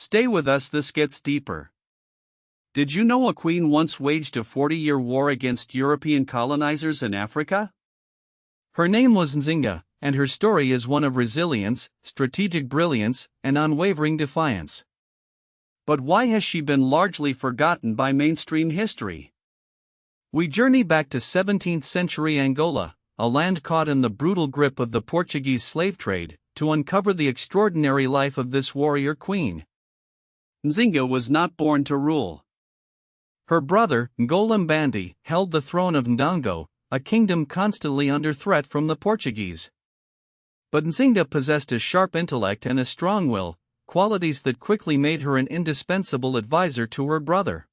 Stay with us, this gets deeper. Did you know a queen once waged a 40-year war against European colonizers in Africa? Her name was Nzinga, and her story is one of resilience, strategic brilliance, and unwavering defiance. But why has she been largely forgotten by mainstream history? We journey back to 17th century Angola, a land caught in the brutal grip of the Portuguese slave trade, to uncover the extraordinary life of this warrior queen. Nzinga was not born to rule. Her brother, Ngolambandi, held the throne of Ndongo, a kingdom constantly under threat from the Portuguese. But Nzinga possessed a sharp intellect and a strong will, qualities that quickly made her an indispensable advisor to her brother.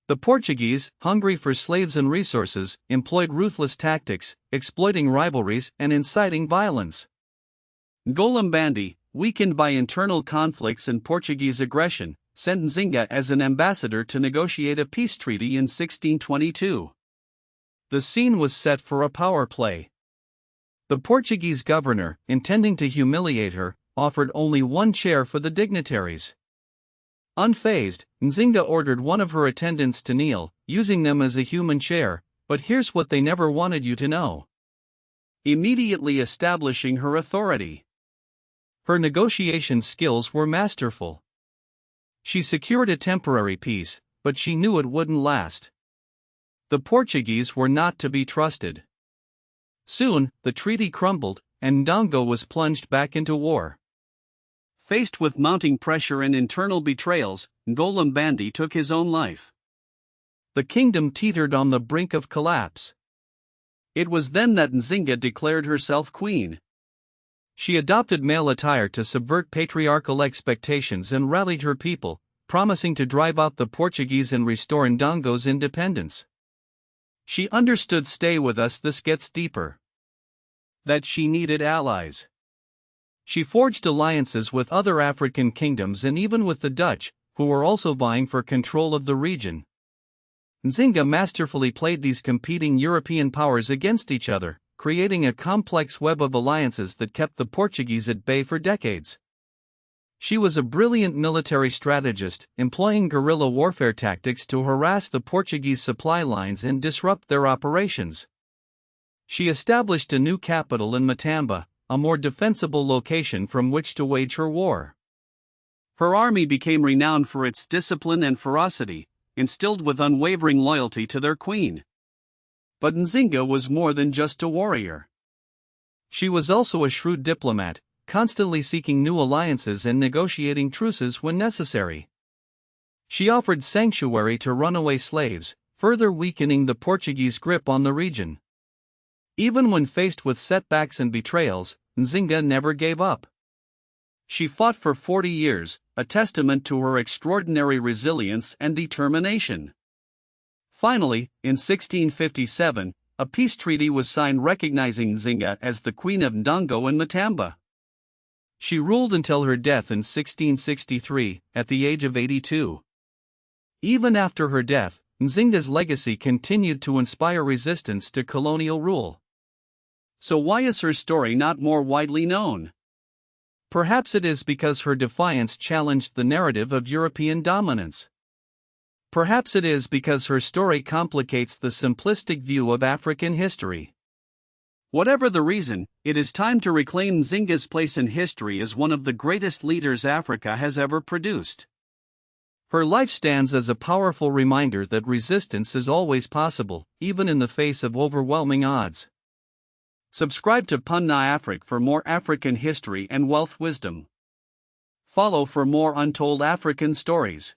The Portuguese, hungry for slaves and resources, employed ruthless tactics, exploiting rivalries and inciting violence. Ngolambandi, weakened by internal conflicts and Portuguese aggression, sent Nzinga as an ambassador to negotiate a peace treaty in 1622. The scene was set for a power play. The Portuguese governor, intending to humiliate her, offered only one chair for the dignitaries. Unfazed, Nzinga ordered one of her attendants to kneel, using them as a human chair, but here's what they never wanted you to know. Immediately establishing her authority. Her negotiation skills were masterful. She secured a temporary peace, but she knew it wouldn't last. The Portuguese were not to be trusted. Soon, the treaty crumbled, and Ndongo was plunged back into war. Faced with mounting pressure and internal betrayals, Ngolambandi took his own life. The kingdom teetered on the brink of collapse. It was then that Nzinga declared herself queen. She adopted male attire to subvert patriarchal expectations and rallied her people, promising to drive out the Portuguese and restore Ndongo's independence. She understood, stay with us, this gets deeper. That she needed allies. She forged alliances with other African kingdoms and even with the Dutch, who were also vying for control of the region. Nzinga masterfully played these competing European powers against each other, creating a complex web of alliances that kept the Portuguese at bay for decades. She was a brilliant military strategist, employing guerrilla warfare tactics to harass the Portuguese supply lines and disrupt their operations. She established a new capital in Matamba, a more defensible location from which to wage her war. Her army became renowned for its discipline and ferocity, instilled with unwavering loyalty to their queen. But Nzinga was more than just a warrior. She was also a shrewd diplomat, constantly seeking new alliances and negotiating truces when necessary. She offered sanctuary to runaway slaves, further weakening the Portuguese grip on the region. Even when faced with setbacks and betrayals, Nzinga never gave up. She fought for 40 years, a testament to her extraordinary resilience and determination. Finally, in 1657, a peace treaty was signed recognizing Nzinga as the Queen of Ndongo and Matamba. She ruled until her death in 1663, at the age of 82. Even after her death, Nzinga's legacy continued to inspire resistance to colonial rule. So why is her story not more widely known? Perhaps it is because her defiance challenged the narrative of European dominance. Perhaps it is because her story complicates the simplistic view of African history. Whatever the reason, it is time to reclaim Nzinga's place in history as one of the greatest leaders Africa has ever produced. Her life stands as a powerful reminder that resistance is always possible, even in the face of overwhelming odds. Subscribe to Punna Afrique for more African history and wealth wisdom. Follow for more untold African stories.